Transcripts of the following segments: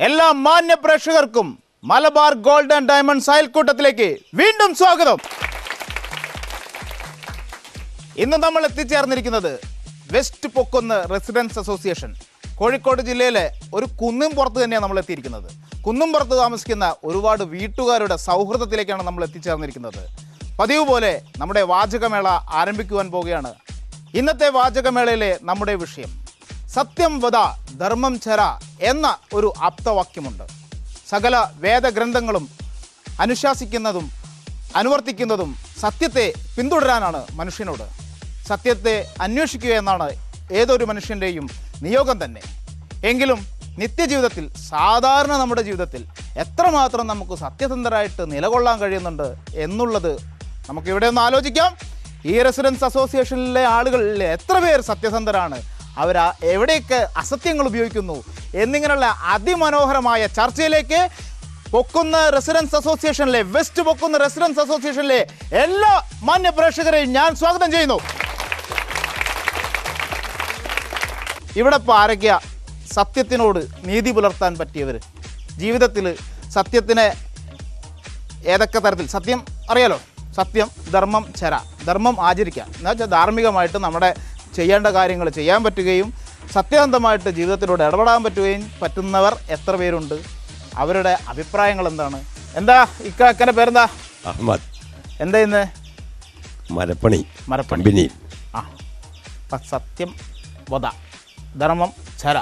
എല്ലാ മാന്യ പ്രേക്ഷകർക്കും മലബാർ ഗോൾഡ് ആൻഡ് ഡയമണ്ട്സ് അയൽക്കൂട്ടത്തിലേക്ക് വീണ്ടും സ്വാഗതം. ഇന്ന് നമ്മൾ എത്തിച്ചേർന്നിരിക്കുന്നത് west Pokkunnu residence association Kozhikode ജില്ലയിലെ ഒരു കുന്നുംപുറത്ത് തന്നെയാണ് നമ്മൾ എത്തിയിരിക്കുന്നത്. കുന്നുംപുറത്ത് താമസിക്കുന്ന ഒരുപാട് വീട്ടുകാരുടെ സൗഹൃദത്തിലേക്കാണ് നമ്മൾ എത്തിച്ചേർന്നിരിക്കുന്നത്. പതിവ് പോലെ നമ്മുടെ വാചകമേള ആരംഭിക്കുവാൻ പോവുകയാണ്. ഇന്നത്തെ വാചകമേളയിലെ നമ്മുടെ വിഷയം സത്യം വദ ധർമ്മം ചര എന്ന ഒരു ആപ്തവാക്യമുണ്ട്. സകല വേദഗ്രന്ഥങ്ങളും അനുശാസിക്കുന്നതും അനുവർത്തിക്കുന്നതും സത്യത്തെ പിന്തുടരാനാണ് മനുഷ്യനോട്. സത്യത്തെ അന്വേഷിക്കുക എന്നാണ് ഏതൊരു മനുഷ്യൻ്റെയും നിയോഗം തന്നെ. എങ്കിലും നിത്യജീവിതത്തിൽ സാധാരണ നമ്മുടെ ജീവിതത്തിൽ എത്രമാത്രം നമുക്ക് സത്യസന്ധരായിട്ട് നിലകൊള്ളാൻ കഴിയുന്നുണ്ട് എന്നുള്ളത് നമുക്ക് ഇവിടെ ഒന്ന് ആലോചിക്കാം. ഈ റെസിഡൻസ് അസോസിയേഷനിലെ ആളുകളിൽ എത്ര പേർ സത്യസന്ധരാണ്, അവർ എവിടെയൊക്കെ അസത്യങ്ങൾ ഉപയോഗിക്കുന്നു എന്നിങ്ങനെയുള്ള അതിമനോഹരമായ ചർച്ചയിലേക്ക് Pokkunnu residence അസോസിയേഷനിലെ west Pokkunnu residence അസോസിയേഷനിലെ എല്ലാ മാന്യ പ്രേക്ഷകരെയും ഞാൻ സ്വാഗതം ചെയ്യുന്നു. ഇവിടെ ഇപ്പോൾ ആരൊക്കെയാ സത്യത്തിനോട് നീതി പുലർത്താൻ പറ്റിയവർ? ജീവിതത്തിൽ സത്യത്തിനെ ഏതൊക്കെ തരത്തിൽ സത്യം അറിയാലോ. സത്യം, ധർമ്മം, ചര. ധർമ്മം ആചരിക്കുക എന്ന് വെച്ചാൽ ധാർമ്മികമായിട്ട് നമ്മുടെ ചെയ്യേണ്ട കാര്യങ്ങൾ ചെയ്യാൻ പറ്റുകയും സത്യസന്ധമായിട്ട് ജീവിതത്തിലൂടെ ഇടപെടാൻ പറ്റുന്നവർ എത്ര പേരുണ്ട്? അവരുടെ അഭിപ്രായങ്ങൾ എന്താണ്? എന്താ ഇക്കൻ്റെ പേരെന്താ? അഹമ്മദ്. എന്താ ഇന്ന്? മരപ്പണി. ആ, സത്യം വദ ധർമ്മം ചര.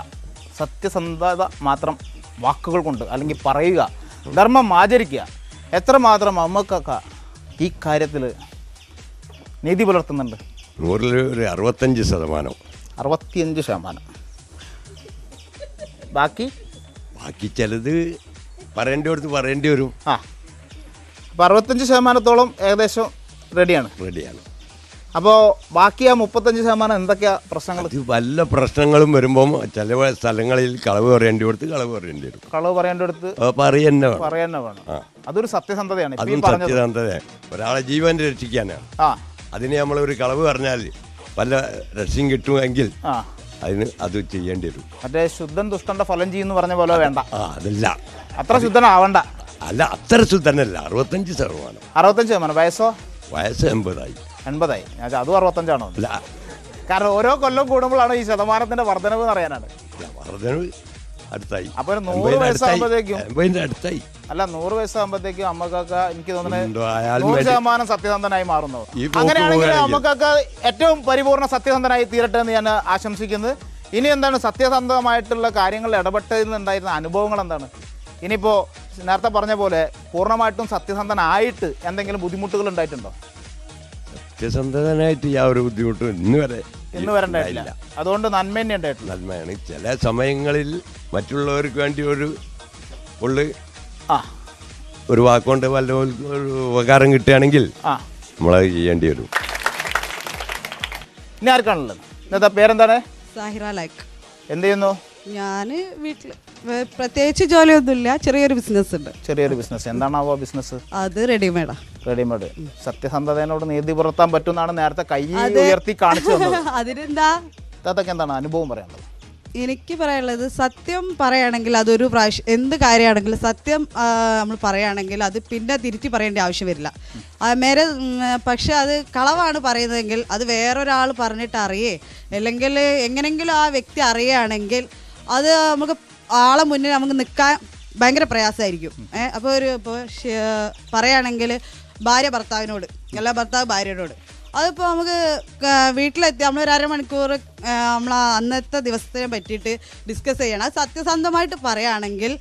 സത്യസന്ധത മാത്രം വാക്കുകൾ കൊണ്ട് അല്ലെങ്കിൽ പറയുക, ധർമ്മം ആചരിക്കുക. എത്രമാത്രം നമുക്കൊക്കെ ഈ കാര്യത്തിൽ നീതി പുലർത്തുന്നുണ്ട്? 100-ൽ 65%. 65%. ബാക്കി ചിലത് പറയേണ്ടി വരും. ആ, അപ്പോൾ 65%-ഓളം ഏകദേശം റെഡിയാണ്. അപ്പോൾ ബാക്കി ആ 35% എന്തൊക്കെയാ പ്രശ്നങ്ങൾ? വല്ല പ്രശ്നങ്ങളും വരുമ്പോൾ ചില സ്ഥലങ്ങളിൽ കളവ് പറയേണ്ടി വരും. കളവ് പറയേണ്ടടുത്ത് പറയാൻ വേണം. അതൊരു സത്യസന്ധതയാണ്. സത്യസന്ധത ഒരാളെ ജീവൻ രക്ഷിക്കാനാണ്. അതിന് നമ്മളൊരു കളവ് പറഞ്ഞാൽ വല്ല രക്ഷയും കിട്ടുമെങ്കിൽ അത് ചെയ്യേണ്ടി വരും. മറ്റേ ശുദ്ധൻ ദുഷ്ടന്റെ ഫലം ചെയ്യുന്നു പറഞ്ഞ പോലെ വേണ്ട. അതല്ല, അത്ര ശുദ്ധനാവണ്ട. അല്ല, അത്ര ശുദ്ധനല്ല. 65%. 65%. വയസ്സ് 80 ഞാൻ അതും 65 അല്ല, കാരണം ഓരോ കൊല്ലം കൂടുമ്പോഴാണ് ഈ ശതമാനത്തിന്റെ വർധനവ് എന്ന് അറിയാനാണ്. വർധനവ് അടുത്തായി. അപ്പൊ 100 വയസ്സാകുമ്പോഴത്തേക്കും അടുത്തായി. അല്ല, 100 വയസ്സാകുമ്പോഴത്തേക്കും അമ്മക്കൊക്കെ എനിക്ക് തോന്നുന്നത് 100% സത്യസന്ധനായി മാറുന്നു. അങ്ങനെയാണെങ്കിൽ അമ്മക്കൊക്കെ ഏറ്റവും പരിപൂർണ്ണ സത്യസന്ധനായി തീരട്ടെ എന്ന് ഞാൻ ആശംസിക്കുന്നത്. ഇനി എന്താണ് സത്യസന്ധമായിട്ടുള്ള കാര്യങ്ങളിൽ ഇടപെട്ടതിൽ നിന്നുണ്ടായിരുന്ന അനുഭവങ്ങൾ എന്താണ്? ഇനിയിപ്പോൾ നേരത്തെ പറഞ്ഞ പോലെ പൂർണ്ണമായിട്ടും സത്യസന്ധനായിട്ട് എന്തെങ്കിലും ബുദ്ധിമുട്ടുകൾ ഉണ്ടായിട്ടുണ്ടോ? സത്യസന്ധനായിട്ട് യാതൊരു ബുദ്ധിമുട്ടും ഇന്ന് വരെ ഉണ്ടായിട്ടില്ല. അതുകൊണ്ട് നന്മ തന്നെ ഉണ്ടായിട്ടില്ല. നന്മയാണ്. ചില സമയങ്ങളിൽ മറ്റുള്ളവർക്ക് വേണ്ടി ഒരു വാക്കുകൊണ്ട് വല്ല ഉപകാരം കിട്ടുകയാണെങ്കിൽ നമ്മളത് ചെയ്യേണ്ടി വരും. ഇനി ആർക്കാണുള്ളത്? ഇന്നത്തെ പേരെന്താണ്? സാഹിറ ലൈക്ക്. എന്ത് ചെയ്യുന്നു? ഞാൻ വീട്ടിൽ പ്രത്യേകിച്ച് ജോലിയൊന്നുമില്ല, ചെറിയൊരു ബിസിനസ് ഉണ്ട്. ചെറിയൊരു ബിസിനസ്. എന്താണാവോ ബിസിനസ്? അത് റെഡിമെയ്ഡാ. റെഡിമെയ്ഡ്. സത്യസന്ധതയോട് നീതി പുലർത്താൻ പറ്റുന്നതാണ് നേരത്തെ കൈ ഉയർത്തി കാണിച്ചു തന്നത്. അതിനെന്താ അതൊക്കെ എന്താണ് അനുഭവം പറയാനുള്ളത്? എനിക്ക് പറയാനുള്ളത്, സത്യം പറയുകയാണെങ്കിൽ അതൊരു പ്രാവശ്യം എന്ത് കാര്യമാണെങ്കിലും സത്യം നമ്മൾ പറയുകയാണെങ്കിൽ അത് പിന്നെ തിരുത്തി പറയേണ്ട ആവശ്യം വരില്ല. പക്ഷെ അത് കളവാണ് പറയുന്നതെങ്കിൽ അത് വേറൊരാൾ പറഞ്ഞിട്ട് അറിയേ അല്ലെങ്കിൽ എങ്ങനെങ്കിലും ആ വ്യക്തി അറിയുകയാണെങ്കിൽ അത് നമുക്ക് ആളെ മുന്നിൽ നമുക്ക് നിൽക്കാൻ ഭയങ്കര പ്രയാസമായിരിക്കും. അപ്പോൾ ഇപ്പോൾ പറയുകയാണെങ്കിൽ ഭാര്യ ഭർത്താവിനോട്, അല്ല ഭർത്താവ് ഭാര്യയോട്, അതിപ്പോൾ നമുക്ക് വീട്ടിലെത്തി നമ്മളൊരു അരമണിക്കൂർ നമ്മൾ അന്നത്തെ ദിവസത്തിനെ പറ്റിയിട്ട് ഡിസ്കസ് ചെയ്യണം. അത് സത്യസന്ധമായിട്ട് പറയുകയാണെങ്കിൽ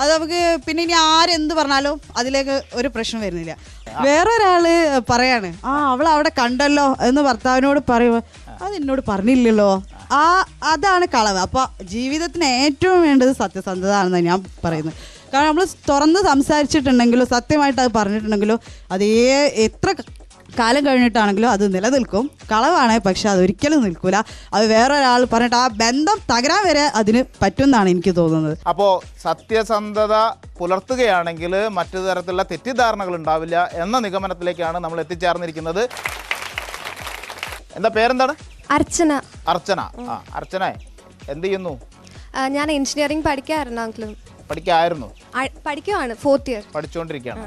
അത് നമുക്ക് പിന്നെ ഇനി ആരെന്ത് പറഞ്ഞാലും അതിലേക്ക് ഒരു പ്രശ്നം വരുന്നില്ല. വേറൊരാൾ പറയാണ് അവൾ അവിടെ കണ്ടല്ലോ എന്ന് ഭർത്താവിനോട് പറയുമ്പോൾ അത് എന്നോട് പറഞ്ഞില്ലല്ലോ, അതാണ് കളവ്. അപ്പോൾ ജീവിതത്തിന് ഏറ്റവും വേണ്ടത് സത്യസന്ധത ആണെന്നാണ് ഞാൻ പറയുന്നത്. കാരണം നമ്മൾ തുറന്ന് സംസാരിച്ചിട്ടുണ്ടെങ്കിലോ സത്യമായിട്ട് അത് പറഞ്ഞിട്ടുണ്ടെങ്കിലോ അതേ എത്ര കാലം കഴിഞ്ഞിട്ടാണെങ്കിലും അത് നിലനിൽക്കും. കളവാണ്, പക്ഷെ അതൊരിക്കലും നിൽക്കില്ല. അത് വേറൊരാൾ പറഞ്ഞിട്ട് ആ ബന്ധം തകരാൻ വരെ അതിന് പറ്റുമെന്നാണ് എനിക്ക് തോന്നുന്നത്. അപ്പോൾ സത്യസന്ധത പുലർത്തുകയാണെങ്കിൽ മറ്റു തരത്തിലുള്ള തെറ്റിദ്ധാരണകൾ ഉണ്ടാവില്ല എന്ന നിഗമനത്തിലേക്കാണ് നമ്മൾ എത്തിച്ചേർന്നിരിക്കുന്നത്. എന്താ പേരെന്താണ്? അർച്ചന. അർച്ചന. അർച്ചന എന്ത് ചെയ്യുന്നു? ഞാൻ എഞ്ചിനീയറിംഗ് പഠിക്കാൻ എറണാകുളം. പഠിക്കായിരുന്നു? പഠിക്കുവാണ്, 4th ഇയർ പഠിച്ചുകൊണ്ടിരിക്കുകയാണ്.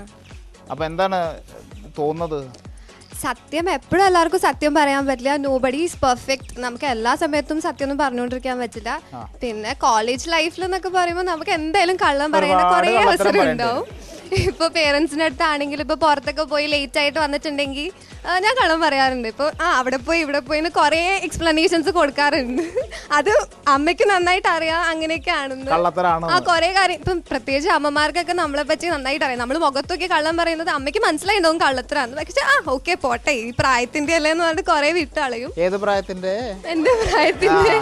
അപ്പൊ എന്താണ് തോന്നുന്നത്? സത്യം എപ്പോഴും എല്ലാവർക്കും സത്യം പറയാൻ പറ്റില്ല. Nobody is perfect. നമുക്ക് എല്ലാ സമയത്തും സത്യം ഒന്നും പറഞ്ഞുകൊണ്ടിരിക്കാൻ പറ്റില്ല. പിന്നെ കോളേജ് ലൈഫിൽ എന്നൊക്കെ പറയുമ്പോൾ നമുക്ക് എന്തായാലും കള്ളം പറയുന്ന കുറേ അവസരം ഉണ്ടാവും. ഇപ്പോൾ പേരൻസിൻ്റെ അടുത്താണെങ്കിൽ ഇപ്പോൾ പുറത്തൊക്കെ പോയി ലേറ്റ് ആയിട്ട് വന്നിട്ടുണ്ടെങ്കിൽ ഞാൻ കള്ളം പറയാറുണ്ട്. ഇപ്പോൾ അവിടെ പോയി ഇവിടെ പോയി കുറേ എക്സ്പ്ലനേഷൻസ് കൊടുക്കാറുണ്ട്. അത് അമ്മയ്ക്ക് നന്നായിട്ട് അറിയാം അങ്ങനെയൊക്കെയാണെന്ന്. കുറേ കാര്യം ഇപ്പം പ്രത്യേകിച്ച് അമ്മമാർക്കൊക്കെ നമ്മളെ പറ്റി നന്നായിട്ട് അറിയാം. നമ്മൾ മുഖത്തൊക്കെ കള്ളം പറയുന്നത് അമ്മയ്ക്ക് മനസ്സിലായിട്ടുണ്ടാവും കള്ളത്തരാന്ന്. പക്ഷെ ഓക്കെ പോട്ടെ, ഈ പ്രായത്തിന്റെ അല്ലേന്ന് പറഞ്ഞിട്ട് കുറേ വിട്ടളയും. ഏത് പ്രായത്തിന്റെ? എന്റെ പ്രായത്തിന്റെ.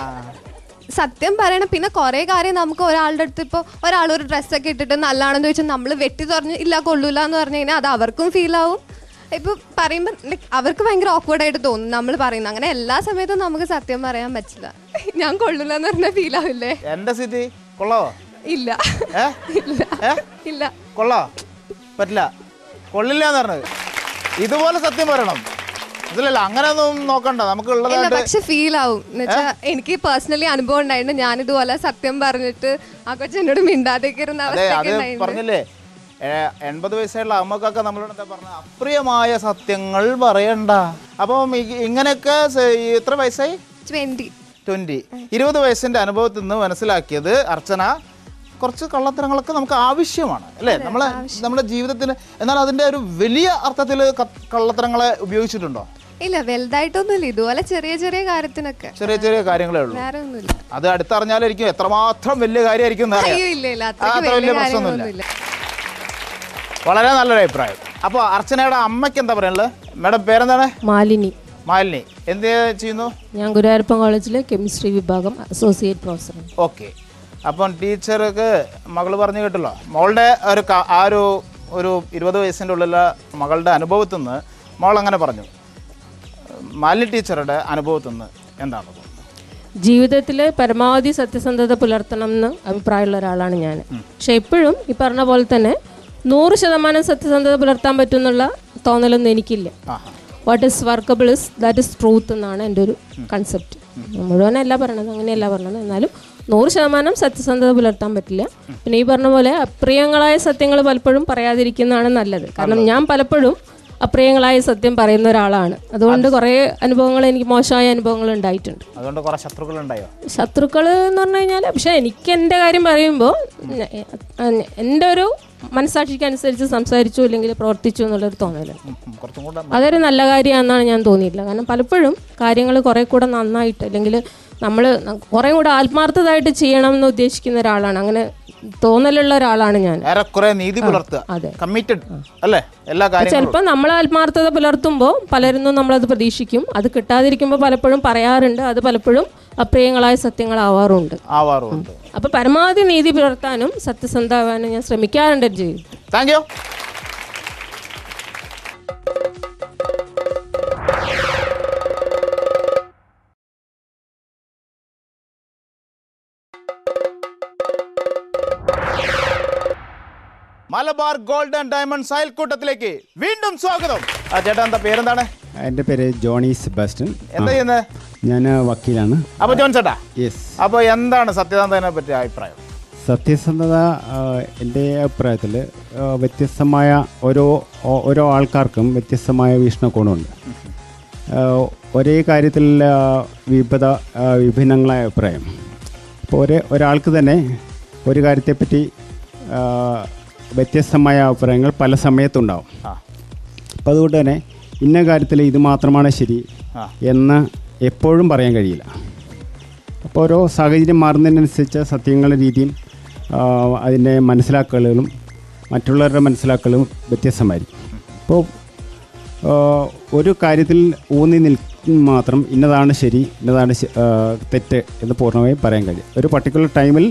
സത്യം പറയണം. പിന്നെ കുറേ കാര്യം നമുക്ക് ഒരാളുടെ അടുത്ത് ഇപ്പോൾ ഒരാളൊരു ഡ്രസ്സൊക്കെ ഇട്ടിട്ട് നല്ലതാണെന്ന് ചോദിച്ചാൽ നമ്മൾ വെട്ടി തുറഞ്ഞ് ഇല്ല കൊള്ളൂല എന്ന് പറഞ്ഞു കഴിഞ്ഞാൽ അത് അവർക്കും ഫീലാവും. ഇപ്പോൾ പറയുമ്പോൾ അവർക്ക് ഭയങ്കര ഓക്വേർഡായിട്ട് തോന്നും നമ്മൾ പറയുന്നത്. അങ്ങനെ എല്ലാ സമയത്തും നമുക്ക് സത്യം പറയാൻ പറ്റില്ല. ഞാൻ കൊള്ളൂല എന്ന് പറഞ്ഞാൽ ഫീലാവില്ലേ? എന്റെ സ്ഥിതി കൊള്ളോ? ഇല്ല ഇല്ല കൊള്ളോ? പറ്റില്ല, കൊള്ളില്ല എന്ന് പറഞ്ഞത്. ഇതുപോലെ സത്യം പറയണം, ഇതിലല്ല അങ്ങനെ ഒന്നും നോക്കണ്ട. നമുക്ക് പക്ഷെ ഫീൽ ആവും. എന്നുവെച്ചാൽ എനിക്ക് പേഴ്സണലി അനുഭവം ഉണ്ടായിരുന്നു. ഞാൻ ഇതുപോലെ സത്യം പറഞ്ഞിട്ട് ആ കൊച്ചെന്നോട് മിണ്ടാതൊക്കെ ഇരുന്ന അവസ്ഥ പറഞ്ഞില്ലേ. 80 വയസ്സായുള്ള അമ്മക്കൊക്കെ നമ്മളോട് എന്താ പറഞ്ഞ, അപ്രിയമായ സത്യങ്ങൾ പറയണ്ട. അപ്പം ഇങ്ങനെയൊക്കെ എത്ര വയസ്സായി? 20. 20 വയസ്സിന്റെ അനുഭവത്തിൽ നിന്ന് മനസ്സിലാക്കിയത് അർച്ചന, കുറച്ച് കള്ളത്തരങ്ങളൊക്കെ നമുക്ക് ആവശ്യമാണ് അല്ലേ നമ്മുടെ ജീവിതത്തിന്. എന്നാൽ അതിന്റെ ഒരു വലിയ അർത്ഥത്തിൽ കള്ളത്തരങ്ങളെ ഉപയോഗിച്ചിട്ടുണ്ടോ? ഇല്ല, വലുതായിട്ടൊന്നുമില്ല. ഇതുപോലെ ചെറിയ ചെറിയ കാര്യത്തിനൊക്കെ ചെറിയ കാര്യങ്ങളേ ഉള്ളൂ. അത് അടുത്തറിഞ്ഞാലായിരിക്കും എത്രമാത്രം വലിയ കാര്യമായിരിക്കും. വലിയ പ്രശ്നമൊന്നുമില്ല. വളരെ നല്ലൊരു അഭിപ്രായം. അപ്പോൾ അർച്ചനയുടെ അമ്മയ്ക്ക് എന്താ പറയാനുള്ളത്? മാഡം പേരെന്താണ്? മാലിനി. മാലിനി എന്ത് ചെയ്യുന്നു? ഞാൻ ഗുരുവായൂരപ്പൻ കോളേജിലെ കെമിസ്ട്രി വിഭാഗം അസോസിയേറ്റ് പ്രൊഫസർ. ഓക്കെ. അപ്പം ടീച്ചർക്ക് മകൾ പറഞ്ഞു കേട്ടല്ലോ, മോളുടെ ഒരു 20 വയസ്സിൻ്റെ ഉള്ളിലെ മകളുടെ അനുഭവത്തിൽ നിന്ന് മോൾ അങ്ങനെ പറഞ്ഞു. മാലിനി ടീച്ചറുടെ അനുഭവത്തിൽ നിന്ന് എന്താണ്? ജീവിതത്തിൽ പരമാവധി സത്യസന്ധത പുലർത്തണം എന്ന് അഭിപ്രായമുള്ള ഒരാളാണ് ഞാൻ. പക്ഷെ എപ്പോഴും ഈ പറഞ്ഞ പോലെ തന്നെ 100% സത്യസന്ധത പുലർത്താൻ പറ്റുമെന്നുള്ള തോന്നലൊന്നും എനിക്കില്ല. What is workable is that is truth എന്നാണ് എൻ്റെ ഒരു കൺസെപ്റ്റ്. മുഴുവനല്ല പറയണത്, അങ്ങനെയല്ല പറയണത്. എന്നാലും 100% സത്യസന്ധത പുലർത്താൻ പറ്റില്ല. പിന്നെ ഈ പറഞ്ഞ പോലെ അപ്രിയങ്ങളായ സത്യങ്ങൾ പലപ്പോഴും പറയാതിരിക്കുന്നതാണ് നല്ലത്. കാരണം ഞാൻ പലപ്പോഴും അപ്രിയങ്ങളായ സത്യം പറയുന്ന ഒരാളാണ്. അതുകൊണ്ട് കുറേ അനുഭവങ്ങൾ, എനിക്ക് മോശമായ അനുഭവങ്ങൾ ഉണ്ടായിട്ടുണ്ട്. അതുകൊണ്ട് കുറേ ശത്രുക്കളുണ്ടായോ? ശത്രുക്കൾ എന്ന് പറഞ്ഞു കഴിഞ്ഞാൽ, പക്ഷെ എനിക്ക് എൻ്റെ കാര്യം പറയുമ്പോൾ എൻ്റെ ഒരു മനസ്സാക്ഷിക്ക് അനുസരിച്ച് സംസാരിച്ചു അല്ലെങ്കിൽ പ്രവർത്തിച്ചു എന്നുള്ളൊരു തോന്നലുണ്ട്. അതൊരു നല്ല കാര്യമാണെന്നാണ് ഞാൻ തോന്നിയിട്ടില്ല. കാരണം പലപ്പോഴും കാര്യങ്ങൾ കുറേ കൂടെ നന്നായിട്ട് അല്ലെങ്കിൽ നമ്മൾ കുറേ കൂടെ ആത്മാർത്ഥമായിട്ട് ചെയ്യണം എന്ന് ഉദ്ദേശിക്കുന്ന ഒരാളാണ്. അങ്ങനെ തോന്നലുള്ള ഒരാളാണ് ഞാൻ. ചിലപ്പോൾ നമ്മൾ ആത്മാർത്ഥത പുലർത്തുമ്പോൾ പലരും നമ്മളത് പ്രതീക്ഷിക്കും. അത് കിട്ടാതിരിക്കുമ്പോൾ പലപ്പോഴും പറയാറുണ്ട്. അത് പലപ്പോഴും അപ്രിയങ്ങളായ സത്യങ്ങളാവാറുണ്ട്. അപ്പൊ പരമാവധി നീതി പുലർത്താനും സത്യസന്ധമാവാനും ഞാൻ ശ്രമിക്കാറുണ്ട് ജീവിതത്തിൽ. Thank you. Malabar Gold and Diamonds അയൽക്കൂട്ടത്തിലേക്ക് വീണ്ടും സ്വാഗതം. ചേട്ടാ, എന്താ പേരെന്താണ്? എൻ്റെ പേര് ജോണി സെബാസ്റ്റ്യൻ. എന്താ ചെയ്യുന്നത്? ഞാൻ വക്കീലാണ്. അപ്പോൾ ജോൺ ചേട്ടാ, യെസ്. അപ്പോൾ എന്താണ് സത്യസന്ധതയെ പറ്റിയ അഭിപ്രായം? സത്യസന്ധത എൻ്റെ അഭിപ്രായത്തിൽ വ്യത്യസ്തമായ ഓരോ ആൾക്കാർക്കും വ്യത്യസ്തമായ വീക്ഷണകോണുണ്ട്. ഒരേ കാര്യത്തിൽ വിഭിന്നങ്ങളായ അഭിപ്രായം. അപ്പോൾ ഒരാൾക്ക് തന്നെ ഒരു കാര്യത്തെപ്പറ്റി വ്യത്യസ്തമായ അഭിപ്രായങ്ങൾ പല സമയത്തുണ്ടാവും. അപ്പോൾ അതുകൊണ്ട് തന്നെ ഇന്ന കാര്യത്തിൽ ഇത് മാത്രമാണ് ശരി എന്ന് എപ്പോഴും പറയാൻ കഴിയില്ല. അപ്പോൾ ഓരോ സാഹചര്യം മാറുന്നതിനനുസരിച്ച് സത്യങ്ങളുടെ രീതിയും അതിൻ്റെ മനസ്സിലാക്കലുകളും മറ്റുള്ളവരുടെ മനസ്സിലാക്കലും വ്യത്യസ്തമായിരിക്കും. അപ്പോൾ ഒരു കാര്യത്തിൽ ഊന്നി നിൽക്കും മാത്രം ഇന്നതാണ് ശരി, ഇന്നതാണ് തെറ്റ് എന്ന് പൂർണ്ണമായും പറയാൻ കഴിയും. ഒരു പർട്ടിക്കുലർ ടൈമിൽ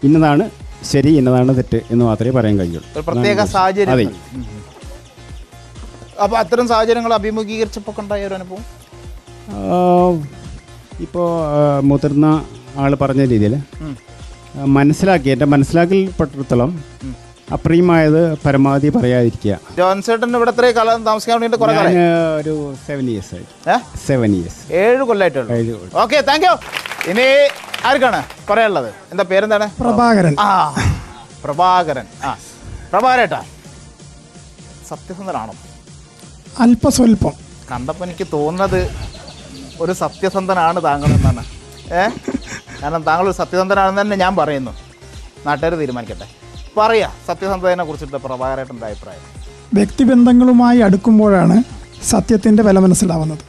ഇന്നതാണ് ശരി, ഇന്നതാണ് തെറ്റ് എന്ന് മാത്രമേ പറയാൻ കഴിയുള്ളൂ. പ്രത്യേക സാഹചര്യം. അതെ. അപ്പോൾ അത്തരം സാഹചര്യങ്ങൾ അഭിമുഖീകരിച്ചപ്പോൾ ഉണ്ടായ ഒരു അനുഭവം? ഇപ്പോൾ മുതിർന്ന ആൾ പറഞ്ഞ രീതിയിൽ എൻ്റെ മനസ്സിലാക്കൽപ്പെട്ടിടത്തോളം അപ്രിയമായത് പരമാവധി പറയാതിരിക്കുക. ജോൺസേട്ടൻ ഇവിടെ എത്ര കാലം താമസിക്കാൻ വേണ്ടി? ഒരു 7 years ആയിട്ട്. 7 years. 7 കൊല്ലമായിട്ടുള്ളൂ. Okay, thank you. ഇനി ആർക്കാണ് പറയാനുള്ളത്? എന്താ പേരെന്താണ്? പ്രഭാകരൻ. പ്രഭാകരൻ. പ്രഭാകരേട്ടാ, സത്യസന്ധനാണോ? അല്പസ്വല്പം. കണ്ടപ്പോൾ എനിക്ക് തോന്നുന്നത് ഒരു സത്യസന്ധനാണ് താങ്കൾ എന്നാണ്. കാരണം താങ്കൾ ഒരു സത്യസന്ധനാണെന്ന് തന്നെ ഞാൻ പറയുന്നു. നാട്ടുകാർ തീരുമാനിക്കട്ടെ. പറയാ സത്യസന്ധതയെ കുറിച്ചിട്ട് പ്രഭാകരേട്ടൻ്റെ അഭിപ്രായം. വ്യക്തിബന്ധങ്ങളുമായി അടുക്കുമ്പോഴാണ് സത്യത്തിൻ്റെ വില മനസ്സിലാവുന്നത്.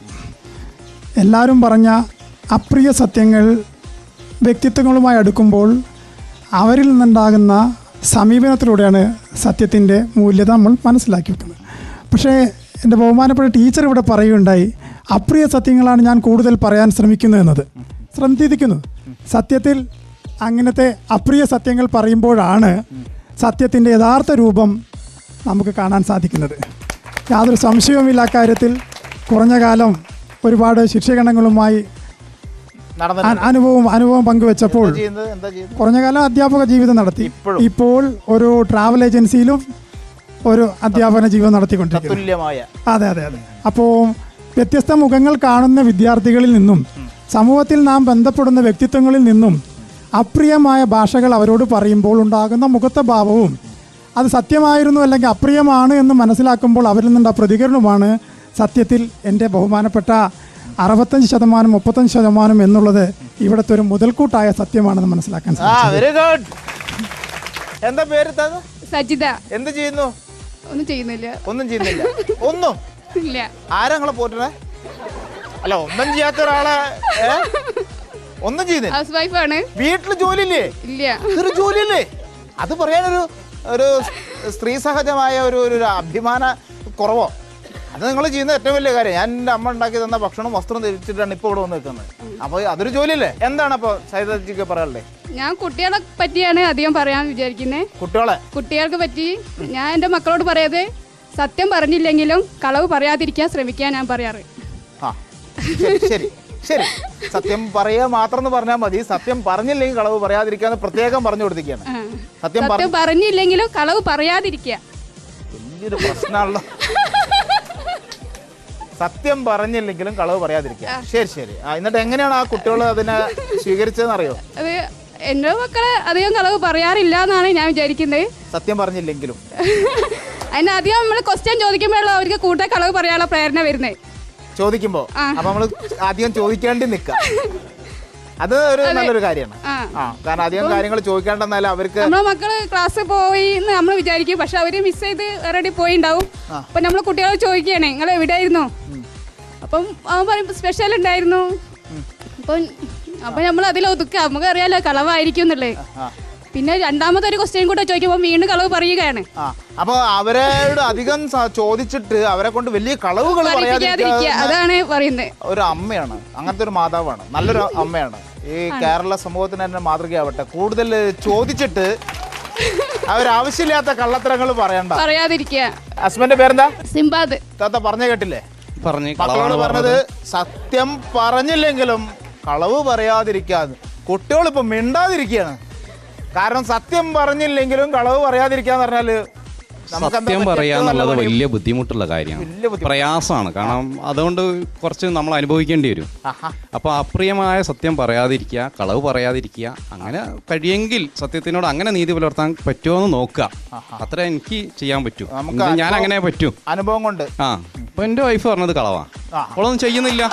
എല്ലാവരും പറഞ്ഞ അപ്രിയ സത്യങ്ങൾ വ്യക്തിത്വങ്ങളുമായി അടുക്കുമ്പോൾ അവരിൽ നിന്നുണ്ടാകുന്ന സമീപനത്തിലൂടെയാണ് സത്യത്തിൻ്റെ മൂല്യത നമ്മൾ മനസ്സിലാക്കി വെക്കുന്നത്. പക്ഷേ എൻ്റെ ബഹുമാനപ്പെട്ട ടീച്ചർ ഇവിടെ പറയുകയുണ്ടായി, അപ്രിയ സത്യങ്ങളാണ് ഞാൻ കൂടുതൽ പറയാൻ ശ്രമിക്കുന്നത് എന്നത്. ശ്രദ്ധിക്കുന്നു, സത്യത്തിൽ അങ്ങനത്തെ അപ്രിയ സത്യങ്ങൾ പറയുമ്പോഴാണ് സത്യത്തിൻ്റെ യഥാർത്ഥ രൂപം നമുക്ക് കാണാൻ സാധിക്കുന്നത്. യാതൊരു സംശയവുമില്ല കാര്യത്തിൽ. കുറഞ്ഞ കാലം ഒരുപാട് ശിക്ഷകണങ്ങളുമായി അനുഭവം പങ്കുവെച്ചപ്പോൾ കുറഞ്ഞ കാലം അധ്യാപക ജീവിതം നടത്തി. ഇപ്പോൾ ഒരു ട്രാവൽ ഏജൻസിയിലും ഒരു അധ്യാപന ജീവിതം നടത്തിക്കൊണ്ടിരിക്കുന്നു. അതെ അതെ അതെ. അപ്പോൾ വ്യത്യസ്ത മുഖങ്ങൾ കാണുന്ന വിദ്യാർത്ഥികളിൽ നിന്നും സമൂഹത്തിൽ നാം ബന്ധപ്പെടുന്ന വ്യക്തിത്വങ്ങളിൽ നിന്നും അപ്രിയമായ ഭാഷകൾ അവരോട് പറയുമ്പോൾ ഉണ്ടാകുന്ന മുഖത്തെ ഭാവവും അത് സത്യമായിരുന്നു അല്ലെങ്കിൽ അപ്രിയമാണ് എന്ന് മനസ്സിലാക്കുമ്പോൾ അവരിൽ നിന്നുള്ള പ്രതികരണവുമാണ് സത്യത്തിൽ എൻ്റെ ബഹുമാനപ്പെട്ട 65% 35% എന്നുള്ളത് ഇവിടുത്തെ ഒരു മുതൽക്കൂട്ടായ സത്യമാണെന്ന് മനസ്സിലാക്കാൻ സാധിക്കും. എന്താ പേര്? സജിത. എന്ത് ചെയ്യുന്നു? ഒന്നും ചെയ്യുന്നില്ല. ഒന്നും ചെയ്യുന്നില്ല? ഒന്നും ഇല്ല. ആരാ നിങ്ങളെ പോറ്റണേ? അല്ല, ഒന്നും ചെയ്യാത്ത ഒരാളെ ഒന്നും ചെയ്യുന്നില്ല. ഹൗസ് വൈഫാണ്. വീട്ടില് ജോലിയില്ലേ? ഇല്ല. ഒരു ജോലിയില്ലേ? അത് പറയാനൊരു ഒരു സ്ത്രീ സഹജമായ ഒരു അഭിമാന കുറവോ? അത് നിങ്ങൾ ചെയ്യുന്ന ഏറ്റവും വലിയ കാര്യം. ഞാൻ എൻ്റെ അമ്മ ഉണ്ടാക്കി തന്ന ഭക്ഷണം വസ്ത്രം ധരിച്ചിട്ടാണ് ഇപ്പോൾ ഇവിടെ വന്ന് നിൽക്കുന്നത്. അപ്പോൾ അതൊരു ജോലിയല്ലേ? എന്താണ് അപ്പോൾ സൈതജിക്ക് പറയാനുള്ളത്? ഞാൻ കുട്ടികളെ പറ്റിയാണ് അധികം പറയാൻ വിചാരിക്കുന്നത്. കുട്ടികൾക്ക് പറ്റി ഞാൻ എൻ്റെ മക്കളോട് പറയാതെ സത്യം പറഞ്ഞില്ലെങ്കിലും കളവ് പറയാതിരിക്കാൻ ശ്രമിക്കാൻ ഞാൻ പറയാറ്. ശരി ശരി, സത്യം പറയുക മാത്രം എന്ന് പറഞ്ഞാൽ മതി. സത്യം പറഞ്ഞില്ലെങ്കിൽ കളവ് പറയാതിരിക്കാന്ന് പ്രത്യേകം പറഞ്ഞു കൊടുത്തിരിക്കുകയാണ്. സത്യം പറഞ്ഞില്ലെങ്കിലും കളവ് പറയാതിരിക്കുക വലിയൊരു പ്രശ്നമാണല്ലോ. സത്യം പറഞ്ഞില്ലെങ്കിലും കളവ് പറയാതിരിക്കുക. ശരി ശരി. എന്നിട്ട് എങ്ങനെയാണ് ആ കുട്ടികൾ അതിനെ സ്വീകരിച്ചതെന്ന് അറിയോ? അത് എൻ്റെ മക്കളെ അധികം കളവ് പറയാറില്ല എന്നാണ് ഞാൻ വിചാരിക്കുന്നത്. സത്യം പറഞ്ഞില്ലെങ്കിലും അതിന് അധികം നമ്മൾ ക്വസ്റ്റ്യൻ ചോദിക്കുമ്പോഴുള്ള അവർക്ക് കൂടുതൽ കളവ് പറയാനുള്ള പ്രേരണ വരുന്നത്. ചോദിക്കുമ്പോ അപ്പൊ നമ്മള് അധികം ചോദിക്കേണ്ടി നിൽക്കാം. അത് ഒരു നല്ലൊരു കാര്യമാണ്. കാരണം അധികം കാര്യങ്ങൾ ചോദിക്കേണ്ടെന്നാലും അവർക്ക് നമ്മളെ മക്കള് ക്ലാസ് പോയി എന്ന് നമ്മൾ വിചാരിക്കും. പക്ഷെ അവര് മിസ് ചെയ്ത് ഓൾറെഡി പോയിണ്ടാവും. അപ്പൊ നമ്മള് കുട്ടികളെ ചോദിക്കുകയാണേ നിങ്ങൾ എവിടെയായിരുന്നു? അപ്പം അവൻ പറയും സ്പെഷ്യൽ ഉണ്ടായിരുന്നു. അപ്പൊ നമ്മൾ അതിലൊതുക്കുക. നമുക്ക് അറിയാലോ കളവായിരിക്കും എന്നുള്ളത്. പിന്നെ രണ്ടാമത്തെ ഒരു ക്വസ്റ്റ്യൻ കൂടെ ചോദിക്കുമ്പോൾ വീണ്ടും കളവ് പറയുകയാണ്. അപ്പൊ അവരോട് അധികം ചോദിച്ചിട്ട് അവരെ കൊണ്ട് വലിയ കളവുകൾ അതാണ് പറയുന്നത്. ഒരു അമ്മയാണ്, അങ്ങനത്തെ ഒരു മാതാവാണ്, നല്ലൊരു അമ്മയാണ്. ഈ കേരള സമൂഹത്തിന് തന്നെ മാതൃകയാവട്ടെ. കൂടുതൽ ചോദിച്ചിട്ട് അവരാവശ്യമില്ലാത്ത കള്ളത്തരങ്ങൾ പറയാതിരിക്കുക. ഹസ്ബൻഡിന്റെ പേരെന്താ? സിംബാദ്. താത്ത പറഞ്ഞു കേട്ടില്ലേ? മക്കളോട് പറഞ്ഞത് സത്യം പറഞ്ഞില്ലെങ്കിലും കളവ് പറയാതിരിക്കാന്ന്. കുട്ടികളിപ്പോ മിണ്ടാതിരിക്കുകയാണ്. കാരണം സത്യം പറഞ്ഞില്ലെങ്കിലും കളവ് പറയാതിരിക്കാന്ന് പറഞ്ഞാല് സത്യം പറയാന്നുള്ളത് വലിയ ബുദ്ധിമുട്ടുള്ള കാര്യമാണ്, പ്രയാസമാണ്. കാരണം അതുകൊണ്ട് കുറച്ച് നമ്മൾ അനുഭവിക്കേണ്ടി വരും. അപ്പോൾ അപ്രിയമായ സത്യം പറയാതിരിക്കുക, കളവ് പറയാതിരിക്കുക, അങ്ങനെ കഴിയെങ്കിൽ സത്യത്തിനോട് അങ്ങനെ നീതി പുലർത്താൻ പറ്റുമോ എന്ന് നോക്കുക. അത്ര എനിക്ക് ചെയ്യാൻ പറ്റൂ. ഞാൻ അങ്ങനെ പറ്റൂ അനുഭവം കൊണ്ട്. ഇപ്പൊ എൻ്റെ വൈഫ് പറഞ്ഞത് കളവാ. ഓളൊന്നും ചെയ്യുന്നില്ല,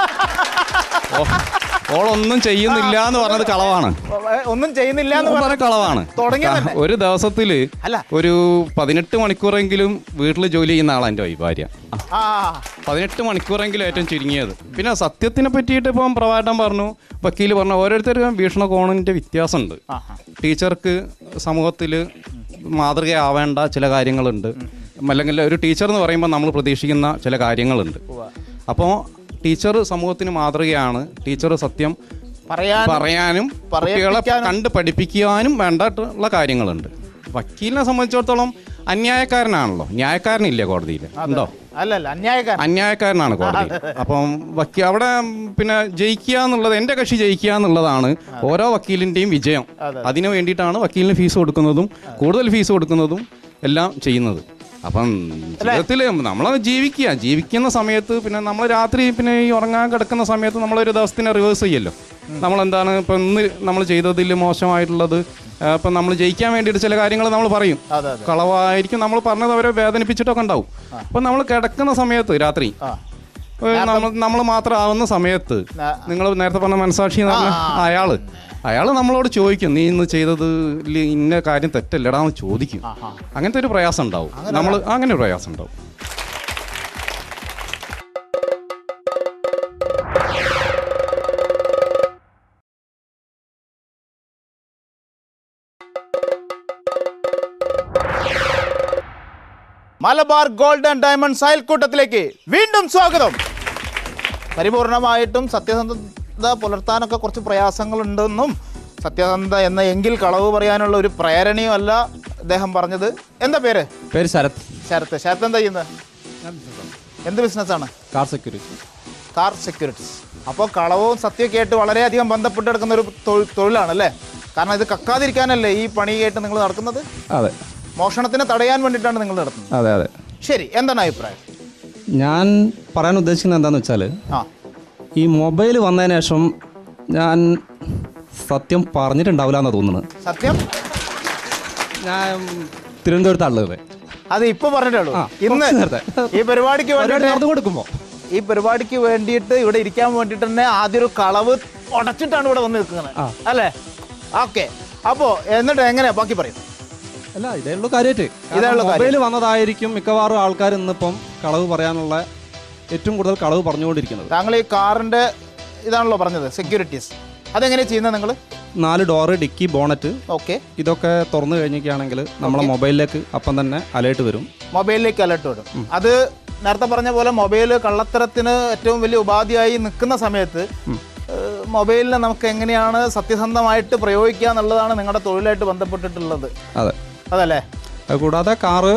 ഓളൊന്നും ചെയ്യുന്നില്ല എന്ന് പറഞ്ഞത് കളവാണ്. ഒന്നും ചെയ്യുന്നില്ല എന്ന് പറഞ്ഞ കളവാണ്. ഒരു ദിവസത്തില് ഒരു 18 മണിക്കൂറെങ്കിലും വീട്ടിൽ ജോലി ചെയ്യുന്ന ആളാണ് എൻ്റെ ഭാര്യ. 18 മണിക്കൂറെങ്കിലും ഏറ്റവും ചുരുങ്ങിയത്. പിന്നെ സത്യത്തിനെ പറ്റിയിട്ട് ഇപ്പം പ്രവാചകൻ പറഞ്ഞു, വക്കീൽ പറഞ്ഞു, ഓരോരുത്തർക്കും വീക്ഷണകോണിൻ്റെ വ്യത്യാസമുണ്ട്. ടീച്ചർക്ക് സമൂഹത്തിൽ മാതൃകയാവേണ്ട ചില കാര്യങ്ങളുണ്ട്, അല്ലെങ്കിൽ ഒരു ടീച്ചർ എന്ന് പറയുമ്പോൾ നമ്മൾ പ്രതീക്ഷിക്കുന്ന ചില കാര്യങ്ങളുണ്ട്. അപ്പോൾ ടീച്ചർ സമൂഹത്തിന് മാതൃകയാണ്. ടീച്ചർ സത്യം പറയാനും കുട്ടികളെ കണ്ട് പഠിപ്പിക്കാനും വേണ്ടിയിട്ടുള്ള കാര്യങ്ങളുണ്ട്. വക്കീലിനെ സംബന്ധിച്ചിടത്തോളം അന്യായക്കാരനാണല്ലോ, ന്യായക്കാരനില്ല കോടതിയിൽ. ഉണ്ടോ? അന്യായക്കാരനാണ് കോടതി. അപ്പം അവിടെ പിന്നെ ജയിക്കുക എന്നുള്ളത്, എൻ്റെ കക്ഷി ജയിക്കുക എന്നുള്ളതാണ് ഓരോ വക്കീലിൻ്റെയും വിജയം. അതിനു വേണ്ടിയിട്ടാണ് വക്കീലിന് ഫീസ് കൊടുക്കുന്നതും കൂടുതൽ ഫീസ് കൊടുക്കുന്നതും എല്ലാം ചെയ്യുന്നത്. അപ്പം ജീവിതത്തിൽ നമ്മൾ ജീവിക്കുന്ന സമയത്ത് പിന്നെ നമ്മൾ രാത്രി പിന്നെ ഈ ഉറങ്ങാൻ കിടക്കുന്ന സമയത്ത് നമ്മളൊരു ദിവസത്തിന് റിവേഴ്സ് ചെയ്യല്ലോ. നമ്മളെന്താണ് ഇപ്പം ഇന്ന് നമ്മൾ ചെയ്തതിൽ മോശമായിട്ടുള്ളത് ഇപ്പം നമ്മൾ ജയിക്കാൻ വേണ്ടിയിട്ട് ചില കാര്യങ്ങൾ നമ്മൾ പറയും, കളവായിരിക്കും നമ്മൾ പറഞ്ഞത് അവരെ വേദനിപ്പിച്ചിട്ടൊക്കെ ഉണ്ടാവും. അപ്പം നമ്മൾ കിടക്കുന്ന സമയത്ത് രാത്രി നമ്മൾ മാത്രം ആവുന്ന സമയത്ത് നിങ്ങൾ നേരത്തെ പറഞ്ഞ മനസാക്ഷി എന്ന് പറഞ്ഞ അയാൾ നമ്മളോട് ചോദിക്കും, നീ ഇന്ന് ചെയ്തത് ഇന്ന കാര്യം തെറ്റല്ലടാന്ന് ചോദിക്കും. അങ്ങനത്തെ ഒരു പ്രയാസം ഉണ്ടാവും, അങ്ങനെ ഒരു പ്രയാസം ഉണ്ടാവും. മലബാർ ഗോൾഡ് ആൻഡ് ഡയമണ്ട്സ് അയൽക്കൂട്ടത്തിലേക്ക് വീണ്ടും സ്വാഗതം. പരിപൂർണമായിട്ടും സത്യസന്ധത പുലർത്താനൊക്കെ കുറച്ച് പ്രയാസങ്ങളുണ്ടെന്നും സത്യസന്ധത എന്ന എങ്കിൽ കളവ് പറയാനുള്ള ഒരു പ്രേരണയും അല്ല അദ്ദേഹം പറഞ്ഞത്. എന്താ പേര്? ശരത്. ശരത്ത് എന്താ ചെയ്യുന്നത്? എന്ത് ബിസിനസ്സാണ്? Car securities. അപ്പോൾ കളവും സത്യമൊക്കെ ആയിട്ട് വളരെയധികം ബന്ധപ്പെട്ട് കിടക്കുന്ന ഒരു തൊഴിലാണല്ലേ? കാരണം ഇത് കക്കാതിരിക്കാനല്ലേ ഈ പണിയായിട്ട് നിങ്ങൾ നടക്കുന്നത്? അതെ. മോഷണത്തിനെ തടയാൻ വേണ്ടിയിട്ടാണ് നിങ്ങൾ നടത്തുന്നത്? അതെ അതെ. ശരി, എന്താണ് അഭിപ്രായം? ഞാൻ പറയാൻ ഉദ്ദേശിക്കുന്നത് എന്താണെന്ന് വെച്ചാൽ, ഈ മൊബൈൽ വന്നതിന് ശേഷം ഞാൻ സത്യം പറഞ്ഞിട്ടുണ്ടാവില്ല എന്നാണ് തോന്നുന്നത്. സത്യം? ഞാൻ തിരുവനന്തപുരത്താണുള്ളത്. അത് ഇപ്പൊ പറഞ്ഞിട്ടുള്ളൂ. ഇന്ന് ഈ പരിപാടിക്ക് ഈ പരിപാടിക്ക് വേണ്ടിയിട്ട് ഇവിടെ ഇരിക്കാൻ വേണ്ടിയിട്ട് തന്നെ ആദ്യം ഒരു കളവ് ഉടച്ചിട്ടാണ് ഇവിടെ വന്ന് നിൽക്കുന്നത് അല്ലേ? ഓക്കെ. അപ്പോ എന്നിട്ട് എങ്ങനെയാ ബാക്കി പറയും? അല്ല, ഇതേ ഉള്ളൂ കാര്യമായിട്ട്. മൊബൈൽ വന്നതായിരിക്കും മിക്കവാറും ആൾക്കാർ ഇന്നിപ്പം കളവ് പറയാനുള്ള ഏറ്റവും കൂടുതൽ കളവ് പറഞ്ഞുകൊണ്ടിരിക്കുന്നത്. താങ്കൾ ഈ കാറിന്റെ ഇതാണല്ലോ പറഞ്ഞത്, സെക്യൂരിറ്റീസ്. അതെങ്ങനെയാ ചെയ്യുന്നത് നിങ്ങൾ? 4 ഡോറ്, ഡിക്കി, ബോണറ്റ്, ഓക്കെ, ഇതൊക്കെ തുറന്നു കഴിഞ്ഞൊക്കെയാണെങ്കിൽ നമ്മളെ മൊബൈലിലേക്ക് അപ്പം തന്നെ അലേർട്ട് വരും. മൊബൈലിലേക്ക് അലേർട്ട് വരും. അത് നേരത്തെ പറഞ്ഞ പോലെ മൊബൈൽ കള്ളത്തരത്തിന് ഏറ്റവും വലിയ ഉപാധിയായി നിൽക്കുന്ന സമയത്ത് മൊബൈലിനെ നമുക്ക് എങ്ങനെയാണ് സത്യസന്ധമായിട്ട് പ്രയോഗിക്കുക എന്നുള്ളതാണ് നിങ്ങളുടെ തൊഴിലായിട്ട് ബന്ധപ്പെട്ടിട്ടുള്ളത്. അതെ, അതല്ലേ? കൂടാതെ car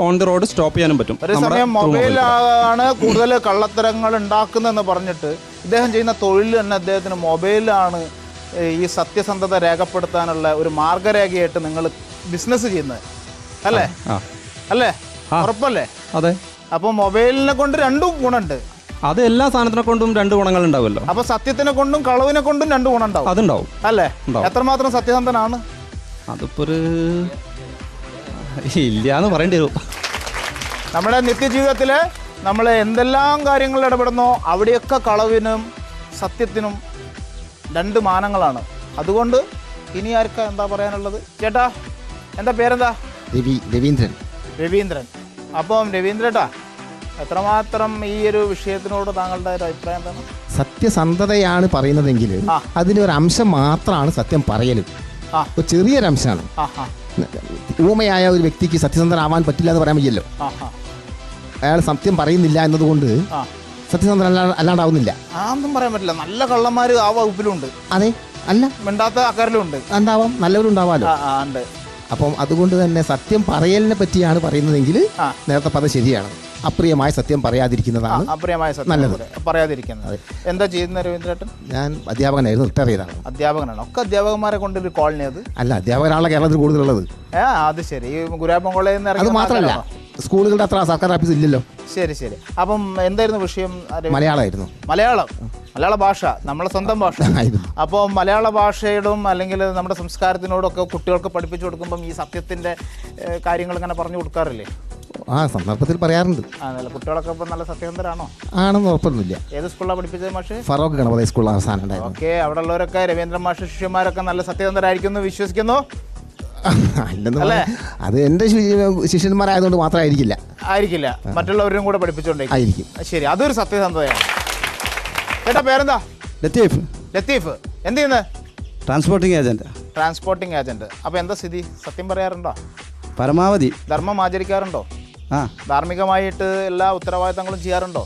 on the road stop ചെയ്യാനും പറ്റും. ഒരു സമയം മൊബൈലാണ് കൂടുതൽ കള്ളത്തരങ്ങൾ ഉണ്ടാക്കുന്നതെന്ന് പറഞ്ഞിട്ട് ഇദ്ദേഹം ചെയ്യുന്ന തൊഴിൽ തന്നെ അദ്ദേഹത്തിന് മൊബൈലാണ് ഈ സത്യസന്ധത രേഖപ്പെടുത്താനുള്ള ഒരു മാർഗരേഖയായിട്ട് നിങ്ങൾ ബിസിനസ് ചെയ്യുന്നത് അല്ലേ? അല്ലേ? ഉറപ്പല്ലേ? അതെ. അപ്പോൾ മൊബൈലിനെ കൊണ്ട് രണ്ടും ഗുണമുണ്ട്. അത് എല്ലാ സാധനത്തിനെ കൊണ്ടും 2 ഗുണങ്ങൾ ഉണ്ടാവുമല്ലോ. അപ്പൊ സത്യത്തിനെ കൊണ്ടും കളവിനെ കൊണ്ടും 2 ഗുണം ഉണ്ടാവും. അതുണ്ടാവും അല്ലേ? എത്രമാത്രം സത്യസന്ധനാണ്? അതിപ്പോ ഒരു ഇല്ലാന്ന് പറയേണ്ടി വരും. നമ്മുടെ നിത്യജീവിതത്തില് നമ്മൾ എന്തെല്ലാം കാര്യങ്ങളിൽ ഇടപെടുന്നോ അവിടെയൊക്കെ കളവിനും സത്യത്തിനും 2 മാനങ്ങളാണ്. അതുകൊണ്ട് ഇനി ആർക്കാ എന്താ പറയാനുള്ളത്? ചേട്ടാ, എന്താ പേരെന്താ? രവീന്ദ്രൻ. അപ്പം രവീന്ദ്രേട്ടാ, എത്രമാത്രം ഈ ഒരു വിഷയത്തിനോട് താങ്കളുടെ ഒരു അഭിപ്രായം എന്താണ്? സത്യസന്ധതയാണ് പറയുന്നതെങ്കിൽ അതിലൊരു അംശം മാത്രമാണ് സത്യം പറയലും. ഒരു ചെറിയൊരംശമാണ്. ഊമയായ ഒരു വ്യക്തിക്ക് സത്യസന്ധനാവാൻ പറ്റില്ല എന്ന് പറയാൻ വയ്യല്ലോ. അയാൾ സത്യം പറയുന്നില്ല എന്നതുകൊണ്ട് സത്യസന്ധന അല്ലാണ്ടാവുന്നില്ല. ഒന്നും പറയാൻ പറ്റില്ല. നല്ല കള്ളന്മാര് ആ വകുപ്പിലുണ്ട്. അതെ, അല്ല മിണ്ടാത്ത ആക്കാരിലുണ്ട്. ഉണ്ടാവാം, നല്ലവരും ഉണ്ടാവാലോ. അപ്പം അതുകൊണ്ട് തന്നെ സത്യം പറയലിനെ പറ്റിയാണ് പറയുന്നതെങ്കിൽ നേരത്തെ പറഞ്ഞത് ശരിയാണ്. അപ്രിയമായ സത്യം പറയാതിരിക്കുന്നതാണ് നല്ലത്. പറയാതിരിക്കുന്നത്. എന്താ ചെയ്യുന്ന രവീന്ദ്രേട്ടൻ? ഞാൻ അധ്യാപകനായിരുന്നു, റിട്ടയർ ചെയ്താണ്. അധ്യാപകനാണ്. ഒക്കെ അധ്യാപകന്മാരെ കൊണ്ടൊരു കോളനി അത്? അല്ല, അധ്യാപകരാണല്ലോ കേരളത്തിൽ കൂടുതലുള്ളത്. അത് ശരി. ഈ ഗുരുവായൂർ കോളേജിൽ അത് മാത്രമല്ല, സ്കൂളുകളുടെ അത്ര സർക്കാർ ഓഫീസ് ഇല്ലല്ലോ. ശരി. അപ്പം എന്തായിരുന്നു വിഷയം? മലയാളമായിരുന്നു. മലയാള ഭാഷ നമ്മളെ സ്വന്തം ഭാഷ. അപ്പോൾ മലയാള ഭാഷയോടും അല്ലെങ്കിൽ നമ്മുടെ സംസ്കാരത്തിനോടൊക്കെ കുട്ടികൾക്ക് പഠിപ്പിച്ചു കൊടുക്കുമ്പം ഈ സത്യത്തിന്റെ കാര്യങ്ങൾ ഇങ്ങനെ പറഞ്ഞു കൊടുക്കാറില്ലേ? സന്ദർഭത്തിൽ പറയാറുണ്ട്. കുട്ടികളൊക്കെ ഇപ്പം നല്ല സത്യസന്ധരാണോ? ആണെന്ന് ഉറപ്പൊന്നുമില്ല. ഏത് സ്കൂളിലാണ് പഠിപ്പിച്ചത് മാഷ്? ഫറോക്ക് ഗണപതി സ്കൂൾ അവസാനം. ഓക്കെ. അവിടെ ഉള്ളവരൊക്കെ രവീന്ദ്രൻ മാഷ് ശിഷ്യന്മാരൊക്കെ നല്ല സത്യസന്ധരായിരിക്കും എന്ന് വിശ്വസിക്കുന്നു. അല്ലെന്ന് അത് എൻ്റെ ശിഷ്യന്മാരായതുകൊണ്ട് മാത്രമായിരിക്കില്ല. മറ്റുള്ളവരും കൂടെ പഠിപ്പിച്ചോണ്ടായിരിക്കും. ശരി, അതൊരു സത്യസന്ധതയാണ്. ചേട്ടാ, പേരെന്താ? ലത്തീഫ്. എന്ത് ചെയ്യുന്നത്? Transporting agent. അപ്പൊ എന്താ സ്ഥിതി? സത്യം പറയാറുണ്ടോ? പരമാവധി. ധർമ്മം ആചരിക്കാറുണ്ടോ? ധാർമ്മികമായിട്ട് എല്ലാ ഉത്തരവാദിത്തങ്ങളും ചെയ്യാറുണ്ടോ?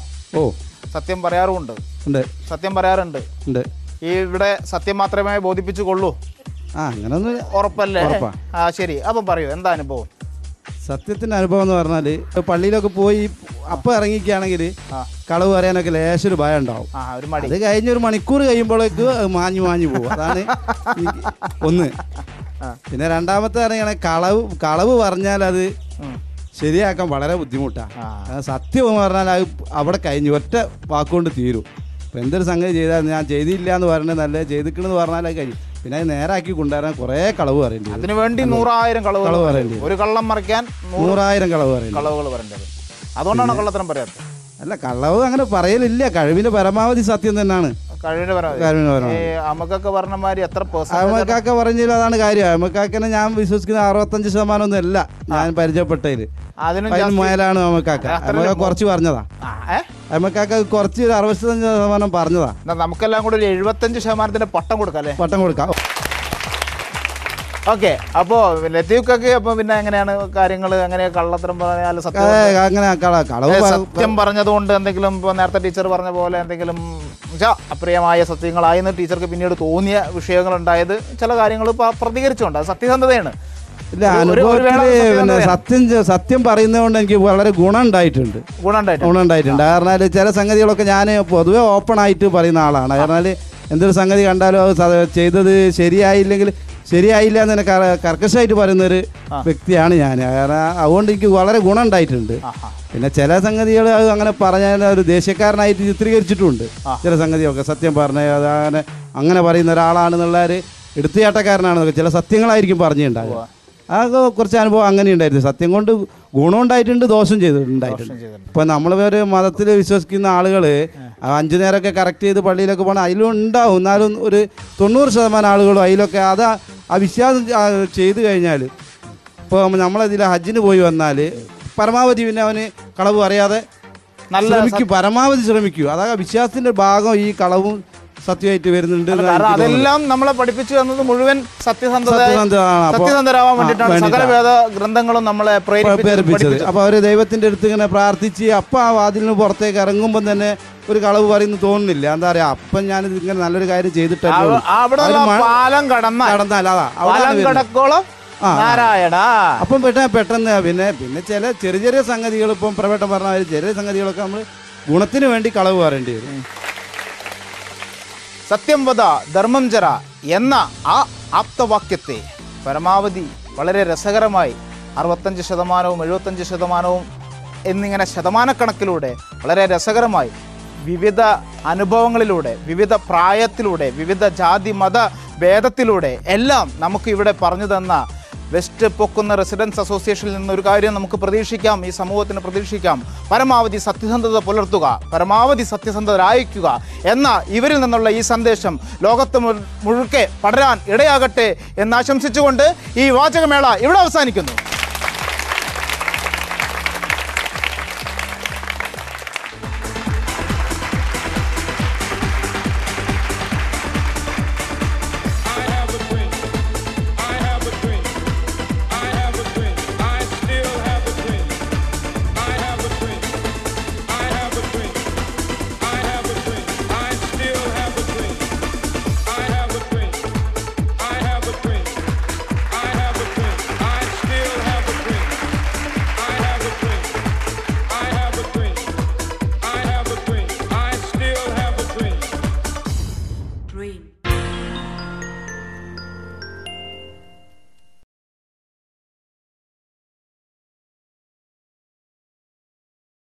സത്യം പറയാറുമുണ്ട്. സത്യം പറയാറുണ്ട്. ഈ ഇവിടെ സത്യം മാത്രമേ ബോധിപ്പിച്ചു കൊള്ളൂ. അങ്ങനൊന്നും ഉറപ്പല്ലേ? ശരി. അപ്പം പറയൂ, എന്താ അനുഭവം? സത്യത്തിന്റെ അനുഭവം എന്ന് പറഞ്ഞാൽ പള്ളിയിലൊക്കെ പോയി അപ്പം ഇറങ്ങിക്കുകയാണെങ്കിൽ കളവ് പറയാനൊക്കെ ലേശൊരു ഭയം ഉണ്ടാവും. അത് കഴിഞ്ഞ 1 മണിക്കൂർ കഴിയുമ്പോഴേക്ക് മാഞ്ഞു പോകും. അതാണ് ഒന്ന്. പിന്നെ രണ്ടാമത്തെ പറയുകയാണെങ്കിൽ കളവ് പറഞ്ഞാൽ അത് ശരിയാക്കാൻ വളരെ ബുദ്ധിമുട്ടാണ്. സത്യം പറഞ്ഞാൽ അത് അവിടെ കഴിഞ്ഞു, ഒറ്റ വാക്കുകൊണ്ട് തീരും. ഇപ്പം എന്തൊരു സംഗതി ചെയ്താൽ ഞാൻ ചെയ്തില്ല എന്ന് പറഞ്ഞാൽ നല്ല ചെയ്തിക്കണമെന്ന് പറഞ്ഞാൽ അത് കഴിഞ്ഞു. പിന്നെ അത് നേരാക്കി കൊണ്ടുവരാൻ കുറേ കളവ് പറയേണ്ടി വരും. അതിനുവേണ്ടി 100,000 കളവ് പറയേണ്ടി വരും. ഒരു കള്ളം മറിക്കാൻ 100,000 കളവ് പറയേണ്ടി കളവുകൾ പറയേണ്ടത്. അതുകൊണ്ടാണ് കള്ളത്തരം പറയാത്തത്. അല്ല, കള്ളവ് അങ്ങനെ പറയലില്ല. കഴിവിന്റെ പരമാവധി സത്യം തന്നെയാണ്. അമ്മക്കൊക്കെ പറഞ്ഞമാതിരി എത്ര അമ്മക്കാക്ക പറഞ്ഞതിൽ അതാണ് കാര്യം. അമ്മക്കാക്കനെ ഞാൻ വിശ്വസിക്കുന്ന 65% ഒന്നും അല്ല ഞാൻ പരിചയപ്പെട്ടതിൽ. അതിന് മേലാണ് അമ്മക്കാക്ക. അമ്മക്ക കുറച്ച് പറഞ്ഞതാ. അമ്മക്കാക്ക കുറച്ച് 65% പറഞ്ഞതാ. നമുക്കെല്ലാം കൂടെ ഒരു 75% പട്ടം കൊടുക്കാം അല്ലേ? പട്ടം കൊടുക്കാം. ഓക്കെ. അപ്പോ ലത്തീഫ്ക്കൊക്കെ അപ്പൊ പിന്നെ എങ്ങനെയാണ് കാര്യങ്ങൾ? അങ്ങനെ കള്ളത്തരം പറഞ്ഞാൽ സത്യം പറഞ്ഞതുകൊണ്ട് എന്തെങ്കിലും ഇപ്പൊ നേരത്തെ ടീച്ചർ പറഞ്ഞ പോലെ എന്തെങ്കിലും അപ്രിയമായ സത്യങ്ങളായെന്ന് ടീച്ചർക്ക് പിന്നീട് തോന്നിയ വിഷയങ്ങൾ ഉണ്ടായത് ചില കാര്യങ്ങൾ പ്രതികരിച്ചുകൊണ്ട് അത് സത്യസന്ധതയാണ്. ഇല്ല, അനുഭവത്തില് സത്യം പറയുന്നതുകൊണ്ട് എനിക്ക് വളരെ ഗുണം ഉണ്ടായിട്ടുണ്ട്. കാരണം ചില സംഗതികളൊക്കെ ഞാൻ പൊതുവെ ഓപ്പൺ ആയിട്ട് പറയുന്ന ആളാണ്. കാരണം എന്തൊരു സംഗതി കണ്ടാലും അത് ചെയ്തത് ശരിയായില്ല എന്ന് കർക്കശമായിട്ട് പറയുന്നൊരു വ്യക്തിയാണ് ഞാൻ. കാരണം അതുകൊണ്ട് എനിക്ക് വളരെ ഗുണം ഉണ്ടായിട്ടുണ്ട്. പിന്നെ ചില സംഗതികൾ അത് അങ്ങനെ പറഞ്ഞാൽ ഒരു ദേശീയക്കാരനായിട്ട് ചിത്രീകരിച്ചിട്ടുണ്ട്. ചില സംഗതിയൊക്കെ സത്യം പറഞ്ഞ അങ്ങനെ പറയുന്ന ഒരാളാണെന്നുള്ള ഒരു എടുത്തുചാട്ടക്കാരനാണെന്നൊക്കെ ചില സത്യങ്ങളായിരിക്കും പറഞ്ഞിട്ടുണ്ടാവുക. അതൊക്കെ കുറച്ച് അനുഭവം അങ്ങനെ ഉണ്ടായിരുന്നു. സത്യം കൊണ്ട് ഗുണം ഉണ്ടായിട്ടുണ്ട്, ദോഷം ചെയ്തിട്ടുണ്ടായിട്ടുണ്ട്. ഇപ്പം നമ്മൾ ഒരു മതത്തിൽ വിശ്വസിക്കുന്ന ആളുകൾ 5 നേരമൊക്കെ കറക്റ്റ് ചെയ്ത് പള്ളിയിലൊക്കെ പോകണം, അതിലും ഉണ്ടാവും. എന്നാലും ഒരു 90% ആളുകളും അതിലൊക്കെ ആ വിശ്വാസം ചെയ്ത് കഴിഞ്ഞാൽ, ഇപ്പോൾ നമ്മളതിൽ ഹജ്ജിന് പോയി വന്നാൽ പരമാവധി പിന്നെ അവന് കളവ് അറിയാതെ ശ്രമിക്കും, പരമാവധി ശ്രമിക്കൂ. അതാ വിശ്വാസത്തിൻ്റെ ഭാഗം ഈ കളവും സത്യമായിട്ട് വരുന്നുണ്ട്. അതെല്ലാം നമ്മളെ പഠിപ്പിച്ചു തന്നത് മുഴുവൻ സത്യസന്ധരാവാൻ വേണ്ടിയിട്ടാണ്. സകലവേദ ഗ്രന്ഥങ്ങളും നമ്മളെ പ്രേരിപ്പിച്ചത്. അപ്പൊ അവര് ദൈവത്തിന്റെ അടുത്ത് ഇങ്ങനെ പ്രാർത്ഥിച്ച് അപ്പം ആ വാതിലിന് പുറത്തേക്ക് ഇറങ്ങുമ്പോൾ തന്നെ ഒരു കളവ് പറയുന്നു തോന്നുന്നില്ല. എന്താ പറയാ, അപ്പം ഞാനിത് ഇങ്ങനെ നല്ലൊരു കാര്യം ചെയ്തിട്ടല്ലോ അപ്പം പെട്ടെന്ന് പിന്നെ ചില ചെറിയ സംഗതികൾ, ഇപ്പം പ്രവേട്ടം പറഞ്ഞ ചെറിയ സംഗതികളൊക്കെ നമ്മൾ ഗുണത്തിന് വേണ്ടി കളവ് പറയേണ്ടി വരും. സത്യം വദ ധർമ്മം ചര എന്ന ആ ആപ്തവാക്യത്തെ പരമാവധി വളരെ രസകരമായി 65%, 75% എന്നിങ്ങനെ ശതമാനക്കണക്കിലൂടെ വളരെ രസകരമായി വിവിധ അനുഭവങ്ങളിലൂടെ, വിവിധ പ്രായത്തിലൂടെ, വിവിധ ജാതി മത ഭേദത്തിലൂടെ എല്ലാം നമുക്ക് ഇവിടെ പറഞ്ഞു തന്ന വെസ്റ്റ് പൊക്കുന്ന റെസിഡൻസ് അസോസിയേഷനിൽ നിന്നൊരു കാര്യം നമുക്ക് പ്രതീക്ഷിക്കാം, ഈ സമൂഹത്തിന് പ്രതീക്ഷിക്കാം. പരമാവധി സത്യസന്ധത പുലർത്തുക, പരമാവധി സത്യസന്ധരായിരിക്കുക എന്ന ഇവരിൽ നിന്നുള്ള ഈ സന്ദേശം ലോകത്ത് മുഴുക്കെ പടരാൻ ഇടയാകട്ടെ എന്നാശംസിച്ചുകൊണ്ട് ഈ വാചകമേള ഇവിടെ അവസാനിക്കുന്നു.